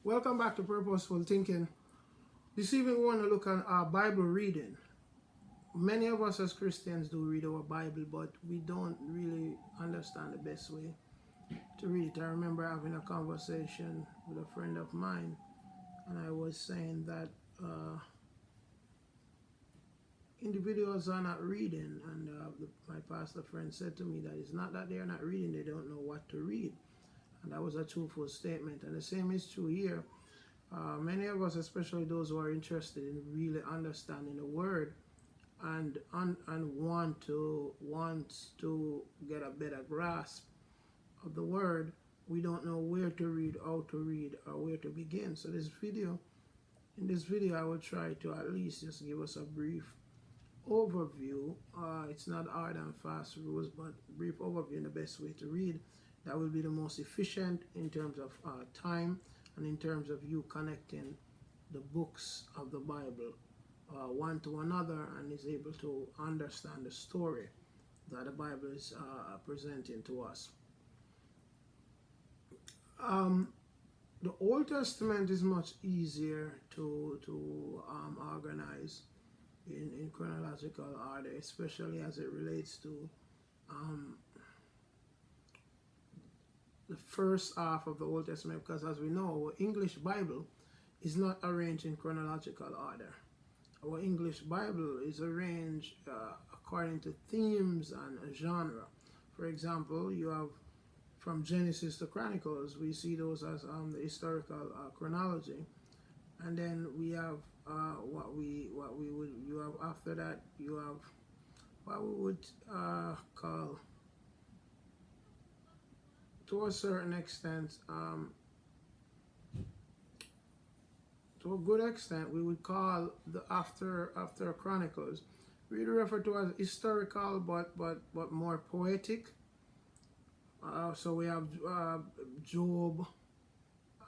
Welcome back to Purposeful Thinking. This evening we want to look at our Bible reading. Many of us as Christians do read our Bible, but we don't really understand the best way to read it. I remember having a conversation with a friend of mine, and I was saying that individuals are not reading, and my pastor friend said to me that it's not that they are not reading, they don't know what to read. And that was a truthful statement, and the same is true here. Many of us, especially those who are interested in really understanding the word and want to get a better grasp of the word, we don't know where to read, how to read, or where to begin. So in this video I will try to at least just give us a brief overview. It's not hard and fast rules, but brief overview and the best way to read. That will be the most efficient in terms of time and in terms of you connecting the books of the Bible one to another, and is able to understand the story that the Bible is presenting to us. The Old Testament is much easier to organize in chronological order, especially as it relates to the first half of the Old Testament, because as we know, our English Bible is not arranged in chronological order. Our English Bible is arranged according to themes and genre. For example, you have from Genesis to Chronicles, we see those as the historical chronology, and then we have you have after that you have what we would call, to a certain extent, to a good extent, we would call the after Chronicles, we refer to as historical, but more poetic. So we have Job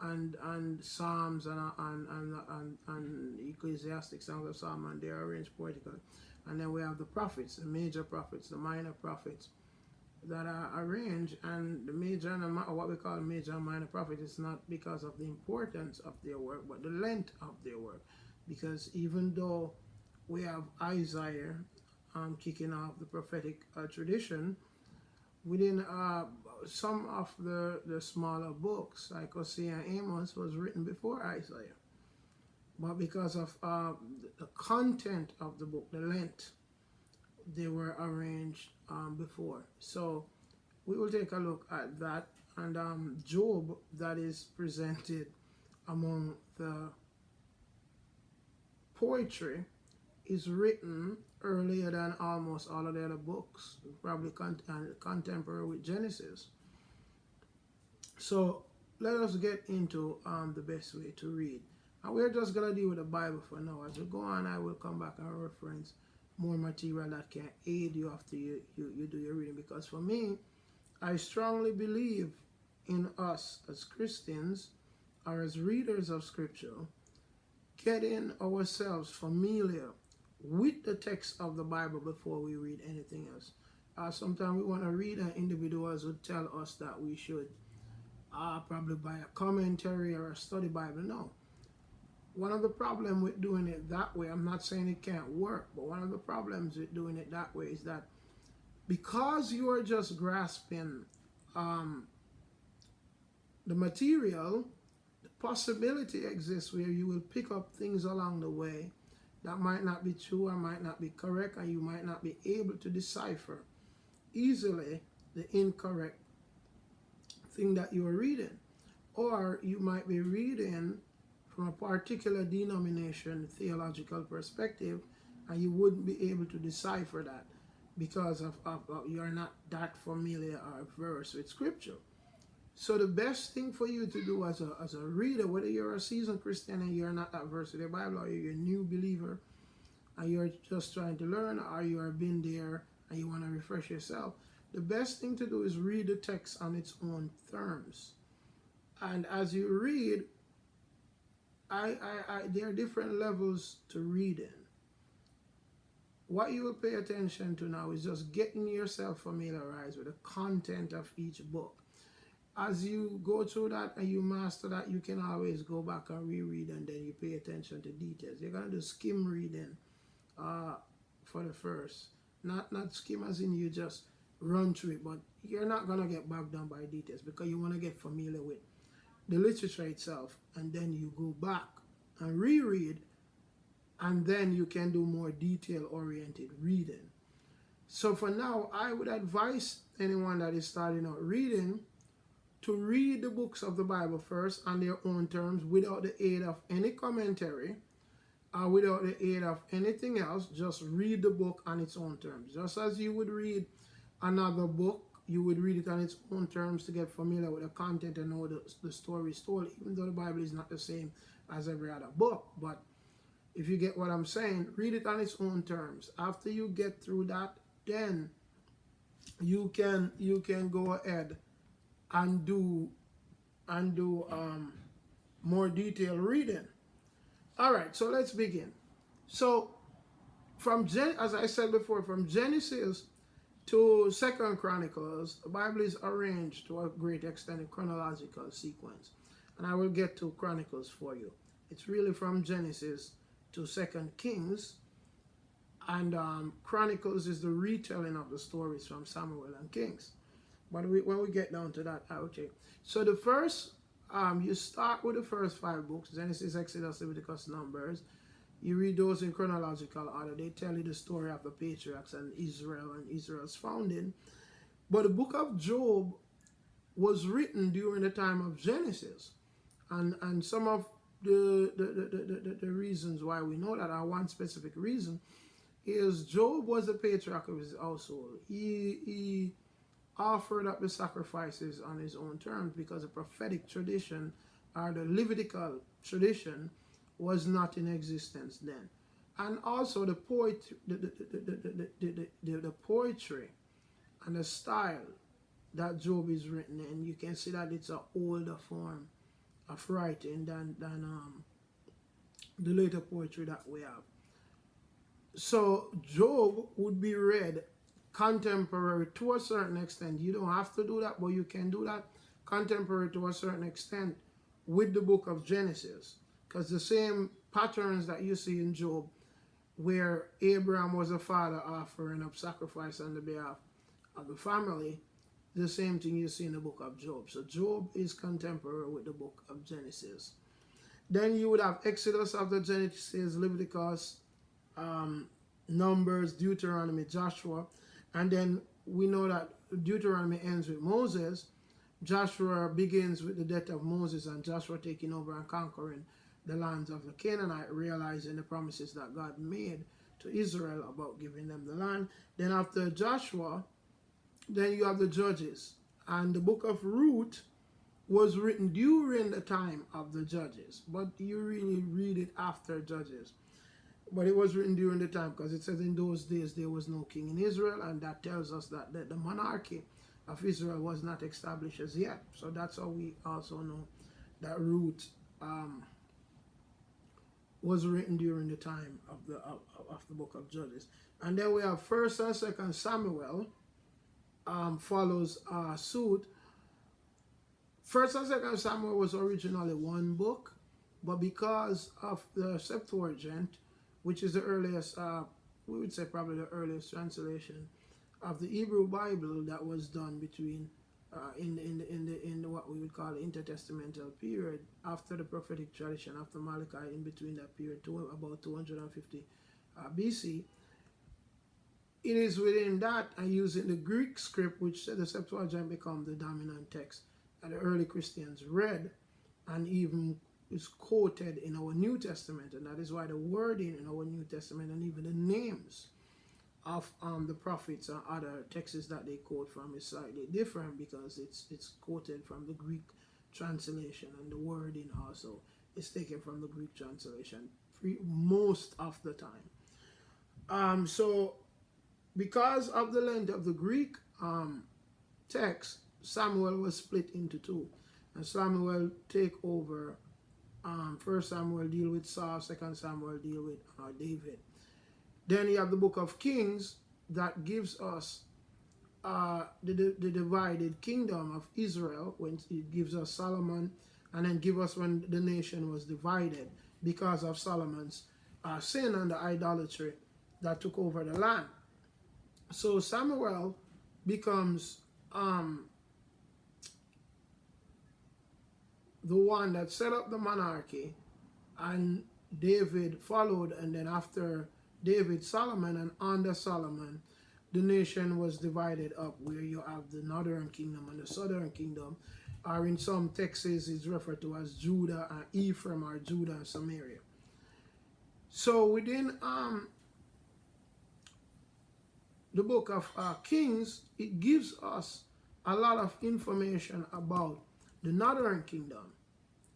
and Psalms and Ecclesiastic, Songs of Solomon, and they are arranged poetically. And then we have the prophets, the major prophets, the minor prophets, that are arranged. And the major and what we call major and minor prophets is not because of the importance of their work, but the length of their work. Because even though we have Isaiah kicking off the prophetic tradition, within some of the smaller books, like Hosea and Amos, was written before Isaiah. But because of the content of the book, the length, they were arranged before. So we will take a look at that. And Job, that is presented among the poetry, is written earlier than almost all of the other books, probably contemporary with Genesis. So let us get into the best way to read. And we're just going to deal with the Bible for now. As we go on, I will come back and reference more material that can aid you after you do your reading. Because for me, I strongly believe in us as Christians or as readers of Scripture, getting ourselves familiar with the text of the Bible before we read anything else. Sometimes we want to read, and individuals would tell us that we should probably buy a commentary or a study Bible. No. One of the problems with doing it that way, I'm not saying it can't work, but one of the problems with doing it that way is that because you are just grasping the material, the possibility exists where you will pick up things along the way that might not be true or might not be correct, and you might not be able to decipher easily the incorrect thing that you are reading. Or you might be reading from a particular denomination theological perspective, and you wouldn't be able to decipher that because of you're not that familiar or versed with Scripture. So the best thing for you to do as a reader, whether you're a seasoned Christian and you're not that versed with the Bible, or you're a new believer and you're just trying to learn, or you have been there and you want to refresh yourself, the best thing to do is read the text on its own terms. And as you read, there are different levels to reading. What you will pay attention to now is just getting yourself familiarized with the content of each book. as you go through that and you master that, you can always go back and reread, and then you pay attention to details. You're gonna do skim reading for the first, not skim as in you just run through it, but you're not gonna get bogged down by details because you want to get familiar with the literature itself, and then you go back and reread, and then you can do more detail-oriented reading. So for now, I would advise anyone that is starting out reading to read the books of the Bible first on their own terms, without the aid of any commentary, without the aid of anything else. Just read the book on its own terms. Just as you would read another book, you would read it on its own terms to get familiar with the content and how the story is told, even though the Bible is not the same as every other book. But if you get what I'm saying, read it on its own terms. After you get through that, then you can go ahead and do more detailed reading. All right, so let's begin. So as I said before, from Genesis to 2 Chronicles, the Bible is arranged to a great extent in chronological sequence, and I will get to Chronicles for you. It's really from Genesis to 2 Kings, and Chronicles is the retelling of the stories from Samuel and Kings. But when we get down to that, okay. So the first, you start with the first 5 books: Genesis, Exodus, Leviticus, Numbers. You read those in chronological order. They tell you the story of the patriarchs and Israel and Israel's founding. But the book of Job was written during the time of Genesis, and some of the reasons why we know that, are one specific reason is Job was the patriarch of his household. He offered up the sacrifices on his own terms because the prophetic tradition, or the Levitical tradition, was not in existence then. And also the poetry and the style that Job is written in, you can see that it's an older form of writing than the later poetry that we have. So Job would be read contemporary to a certain extent. You don't have to do that, but you can do that contemporary to a certain extent with the book of Genesis, because the same patterns that you see in Job, where Abraham was a father offering up sacrifice on the behalf of the family, the same thing you see in the book of Job. So Job is contemporary with the book of Genesis. Then you would have Exodus after Genesis, Leviticus, Numbers, Deuteronomy, Joshua. And then we know that Deuteronomy ends with Moses. Joshua begins with the death of Moses and Joshua taking over and conquering the lands of the Canaanite, realizing the promises that God made to Israel about giving them the land. Then after Joshua, then you have the Judges. And the book of Ruth was written during the time of the Judges, but you really read it after Judges. But it was written during the time, because it says in those days there was no king in Israel, and that tells us that the monarchy of Israel was not established as yet. So that's how we also know that Ruth was written during the time of the book of Judges. And then we have 1st and 2nd Samuel follows suit. 1st and 2nd Samuel was originally one book, but because of the Septuagint, which is the earliest, we would say probably the earliest translation of the Hebrew Bible that was done between in what we would call the intertestamental period, after the prophetic tradition, after Malachi, in between that period to about 250 BC. It is within that, and using the Greek script, which the Septuagint become the dominant text that the early Christians read, and even is quoted in our New Testament. And that is why the wording in our New Testament, and even the names of the prophets and other texts that they quote from, is slightly different, because it's quoted from the Greek translation, and the wording also is taken from the Greek translation most of the time. So because of the length of the Greek text, Samuel was split into 2, and Samuel take over. 1 Samuel deal with Saul, 2 Samuel deal with David. Then you have the book of Kings that gives us the divided kingdom of Israel when it gives us Solomon, and then give us when the nation was divided because of Solomon's sin and the idolatry that took over the land. So Samuel becomes the one that set up the monarchy, and David followed, and then after David, Solomon, and under Solomon, the nation was divided up, where you have the northern kingdom and the southern kingdom, or in some texts is referred to as Judah and Ephraim, or Judah and Samaria. So within the book of Kings, it gives us a lot of information about the northern kingdom.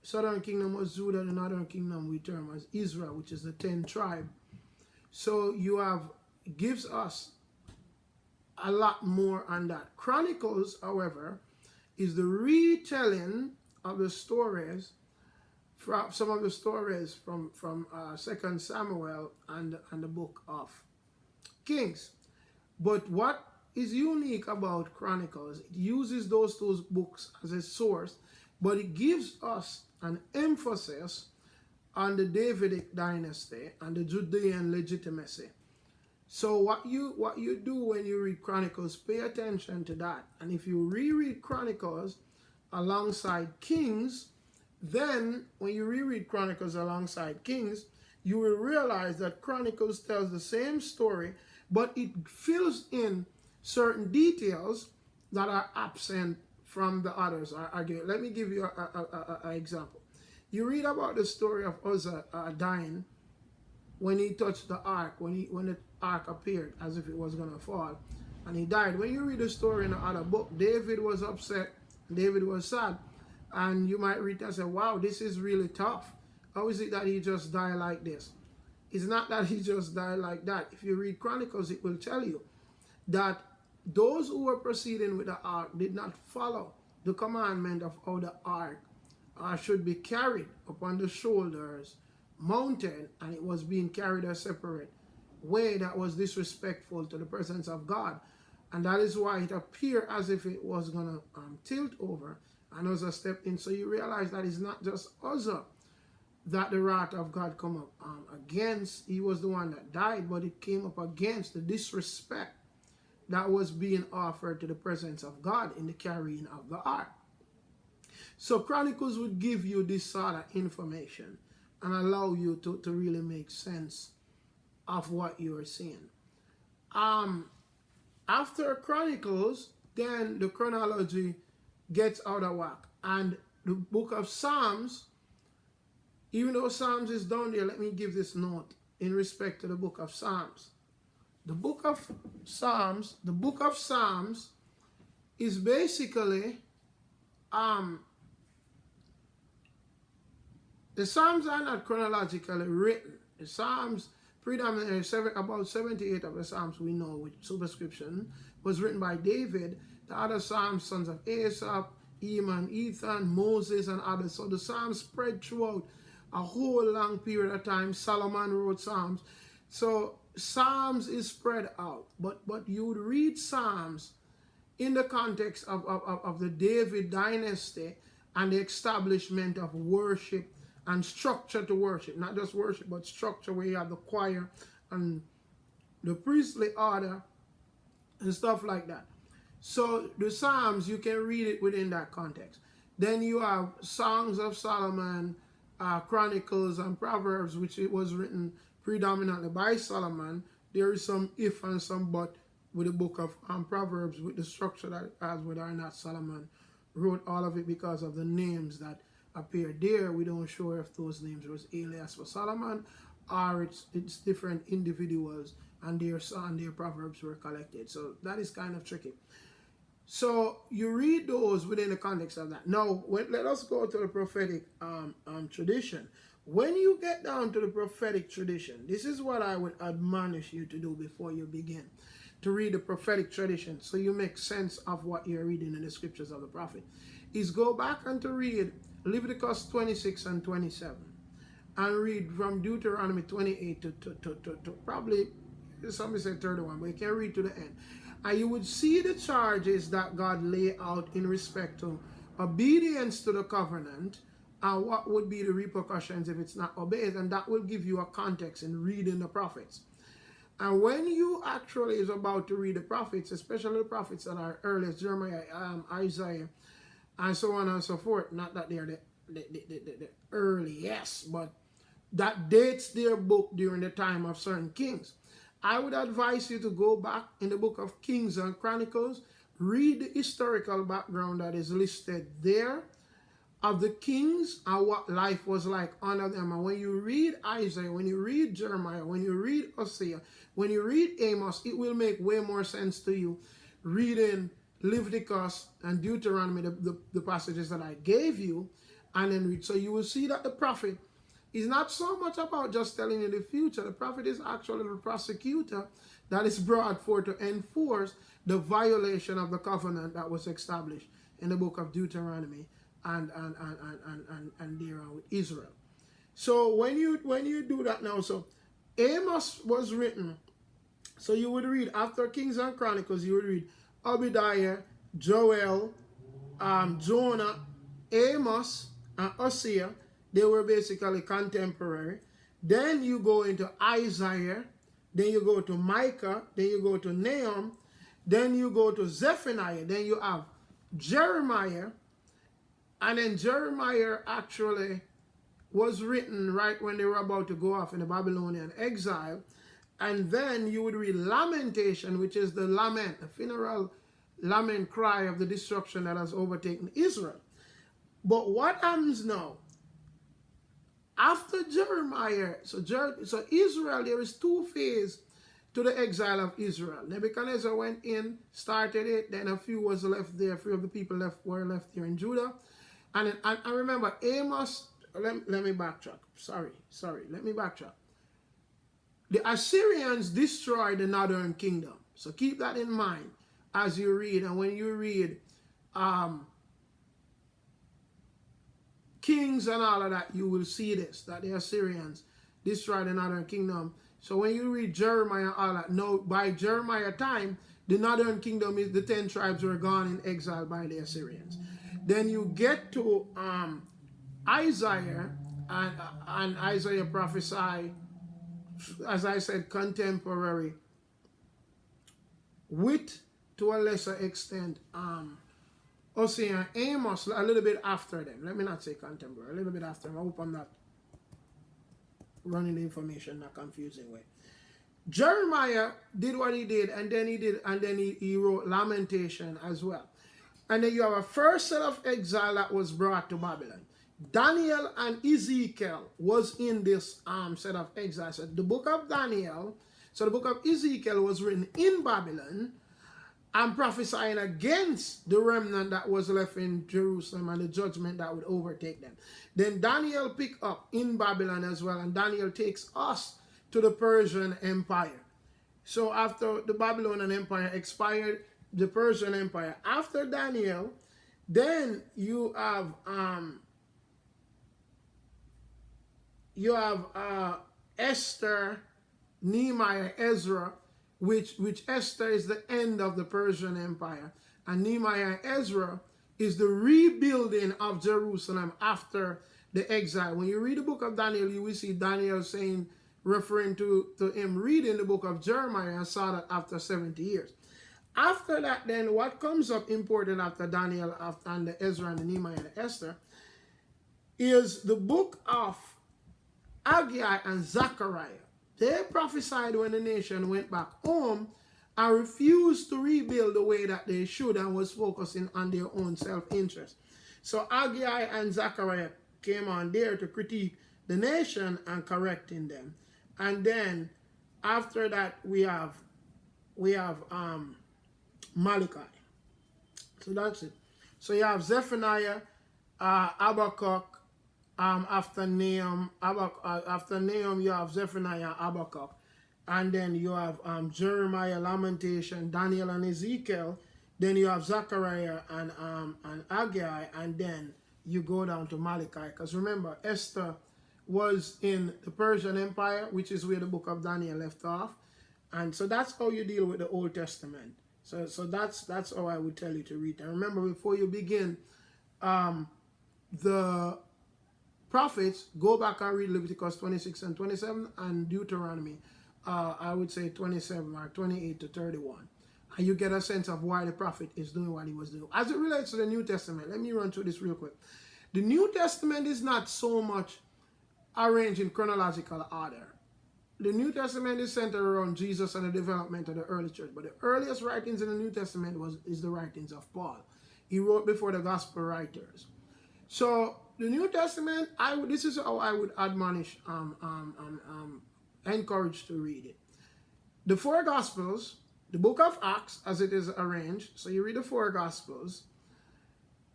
Southern kingdom was Judah, the northern kingdom we term as Israel, which is the 10 tribe. So you have, gives us a lot more on that. Chronicles, however, is the retelling of the stories, from some of the stories from 2 Samuel and the book of Kings. But what is unique about Chronicles, it uses those two books as a source, but it gives us an emphasis on the Davidic dynasty and the Judean legitimacy. So what you do when you read Chronicles, pay attention to that. And if you reread Chronicles alongside Kings, then when you reread Chronicles alongside Kings, you will realize that Chronicles tells the same story, but it fills in certain details that are absent from the others. Let me give you an example. You read about the story of Uzzah dying when he touched the ark, when the ark appeared as if it was going to fall, and he died. When you read the story in the other book, David was upset, David was sad, and you might read and say, wow, this is really tough. How is it that he just died like this? It's not that he just died like that. If you read Chronicles, it will tell you that those who were proceeding with the ark did not follow the commandment of how the ark should be carried upon the shoulders, mounted, and it was being carried a separate way that was disrespectful to the presence of God. And that is why it appeared as if it was going to tilt over, and Uzzah stepped in. So you realize that it's not just Uzzah that the wrath of God come up against. He was the one that died, but it came up against the disrespect that was being offered to the presence of God in the carrying of the ark. So Chronicles would give you this sort of information and allow you to really make sense of what you're seeing. After Chronicles, then the chronology gets out of whack. And the book of Psalms, even though Psalms is down there, let me give this note in respect to the book of Psalms. The book of Psalms is basically, the Psalms are not chronologically written. The Psalms, predominantly about 78 of the Psalms we know with superscription, was written by David. The other Psalms, sons of Asaph, Eman, Ethan, Moses, and others. So the Psalms spread throughout a whole long period of time. Solomon wrote Psalms. So Psalms is spread out. But you would read Psalms in the context of the David dynasty and the establishment of worship and structure to worship. Not just worship, but structure, where you have the choir and the priestly order and stuff like that. So the Psalms, you can read it within that context. Then you have Songs of Solomon, Chronicles, and Proverbs, which it was written predominantly by Solomon. There is some if and some but with the book of Proverbs, with the structure that it has, whether or not Solomon wrote all of it, because of the names that appear there. We don't sure if those names was alias for Solomon or it's different individuals and their Proverbs were collected. So that is kind of tricky. So you read those within the context of that. Now, let us go to the prophetic tradition. When you get down to the prophetic tradition, this is what I would admonish you to do before you begin to read the prophetic tradition, so you make sense of what you're reading in the scriptures of the prophet, is go back and to read Leviticus 26 and 27 and read from Deuteronomy 28 to probably, somebody said 31, but you can read to the end. And you would see the charges that God lay out in respect to obedience to the covenant and what would be the repercussions if it's not obeyed. And that will give you a context in reading the prophets. And when you actually is about to read the prophets, especially the prophets that are earliest, Jeremiah, Isaiah, and so on and so forth, not that they're the earliest, but that dates their book during the time of certain kings. I would advise you to go back in the book of Kings and Chronicles, read the historical background that is listed there of the kings and what life was like under them. And when you read Isaiah, when you read Jeremiah, when you read Hosea, when you read Amos, it will make way more sense to you reading Leviticus and Deuteronomy, the passages that I gave you, and then read. So you will see that the prophet is not so much about just telling you the future. The prophet is actually the prosecutor that is brought forth to enforce the violation of the covenant that was established in the book of Deuteronomy and there with Israel. So when you do that now, so Amos was written. So you would read after Kings and Chronicles, you would read Obadiah, Joel, Jonah, Amos, and Hosea. They were basically contemporary. Then you go into Isaiah, then you go to Micah, then you go to Nahum, then you go to Zephaniah, then you have Jeremiah, and then Jeremiah actually was written right when they were about to go off in the Babylonian exile. And then you would read Lamentation, which is the lament, the funeral lament cry of the destruction that has overtaken Israel. But what happens now? After Jeremiah, so Israel, there is two phases to the exile of Israel. Nebuchadnezzar went in, started it, then a few was left there, a few of the people were left there in Judah. And I remember Amos, let me backtrack. Sorry, let me backtrack. The Assyrians destroyed the northern kingdom. So keep that in mind as you read. And when you read Kings and all of that, you will see this, that the Assyrians destroyed the northern kingdom. So when you read Jeremiah and all that, no, by Jeremiah time, the northern kingdom, the 10 tribes were gone in exile by the Assyrians. Then you get to Isaiah, and Isaiah prophesied, as I said, contemporary, with, to a lesser extent, Hosea and Amos, a little bit after them. Let me not say contemporary, a little bit after them. I hope I'm not running the information in a confusing way. Jeremiah did what he did, and then he wrote Lamentation as well. And then you have a first set of exile that was brought to Babylon. Daniel and Ezekiel was in this set of exile. So the book of Daniel, so the book of Ezekiel was written in Babylon and prophesying against the remnant that was left in Jerusalem and the judgment that would overtake them. Then Daniel picked up in Babylon as well, and Daniel takes us to the Persian Empire. So after the Babylonian Empire expired, the Persian Empire. After Daniel, then you have Esther, Nehemiah, Ezra, which Esther is the end of the Persian Empire, and Nehemiah and Ezra is the rebuilding of Jerusalem after the exile. When you read the book of Daniel, you will see Daniel saying, referring to him reading the book of Jeremiah, and saw that after 70 years. After that, then, what comes up important after Daniel and the Ezra and the Nehemiah and the Esther is the book of Haggai and Zechariah. They prophesied when the nation went back home and refused to rebuild the way that they should and was focusing on their own self-interest. So Haggai and Zechariah came on there to critique the nation and correcting them. And then after that, we have Malachi. So that's it. So you have Zephaniah, Habakkuk, after Nahum, after Nahum you have Zephaniah, Habakkuk, and then you have Jeremiah, Lamentation, Daniel, and Ezekiel. Then you have Zechariah and Haggai, and then you go down to Malachi. Because remember, Esther was in the Persian Empire, which is where the book of Daniel left off, and so that's how you deal with the Old Testament. So that's how I would tell you to read. And remember, before you begin, the prophets, go back and read Leviticus 26 and 27 and Deuteronomy, I would say 27 or 28 to 31. And you get a sense of why the prophet is doing what he was doing. As it relates to the New Testament, let me run through this real quick. The New Testament is not so much arranged in chronological order. The New Testament is centered around Jesus and the development of the early church. But the earliest writings in the New Testament is the writings of Paul. He wrote before the gospel writers. So the New Testament, this is how I would admonish, encourage to read it. The four Gospels, the book of Acts as it is arranged. So you read the four Gospels,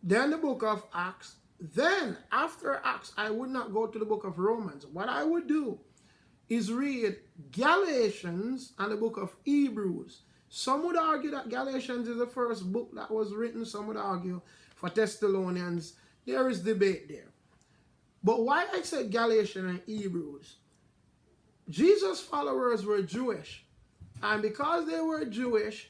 then the book of Acts. Then after Acts, I would not go to the book of Romans. What I would do is read Galatians and the book of Hebrews. Some would argue that Galatians is the first book that was written. Some would argue for Thessalonians. There is debate there. But why I said Galatians and Hebrews, Jesus' followers were Jewish. And because they were Jewish,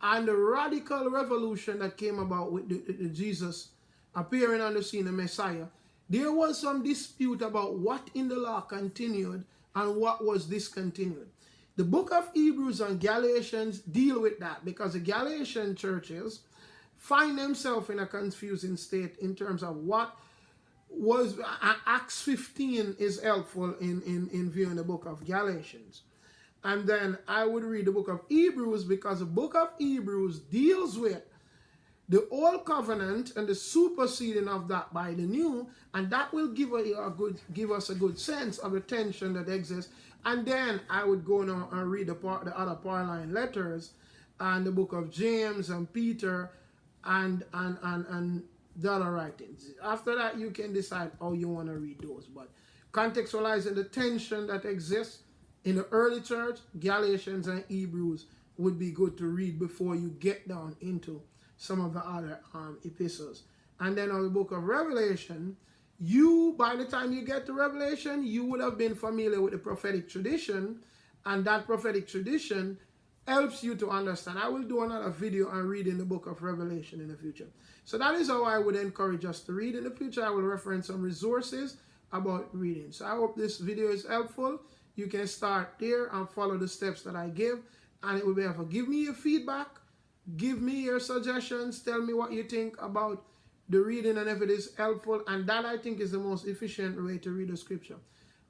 and the radical revolution that came about with the Jesus appearing on the scene, the Messiah, there was some dispute about what in the law continued and what was discontinued. The book of Hebrews and Galatians deal with that because the Galatian churches find themselves in a confusing state in terms of what was Acts 15 is helpful in viewing the book of Galatians. And then I would read the book of Hebrews because the book of Hebrews deals with the old covenant and the superseding of that by the new, and that will give us a good sense of the tension that exists. And then I would go now and read the other Pauline letters and the book of James and Peter and the other writings. After that, you can decide how you want to read those. But contextualizing the tension that exists in the early church, Galatians and Hebrews would be good to read before you get down into some of the other epistles. And then on the book of Revelation, by the time you get to Revelation, you would have been familiar with the prophetic tradition, and that prophetic tradition helps you to understand. I will do another video on reading the book of Revelation in the future. So that is how I would encourage us to read in the future. I will reference some resources about reading. So I hope this video is helpful. You can start there and follow the steps that I give, and it will be helpful. Give me your feedback. Give me your suggestions. Tell me what you think about the reading and if it is helpful. And that, I think, is the most efficient way to read the scripture.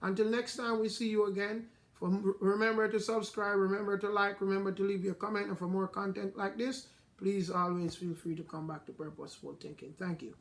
Until next time we see you again, remember to subscribe, remember to like, remember to leave your comment. And for more content like this, please always feel free to come back to Purposeful Thinking. Thank you.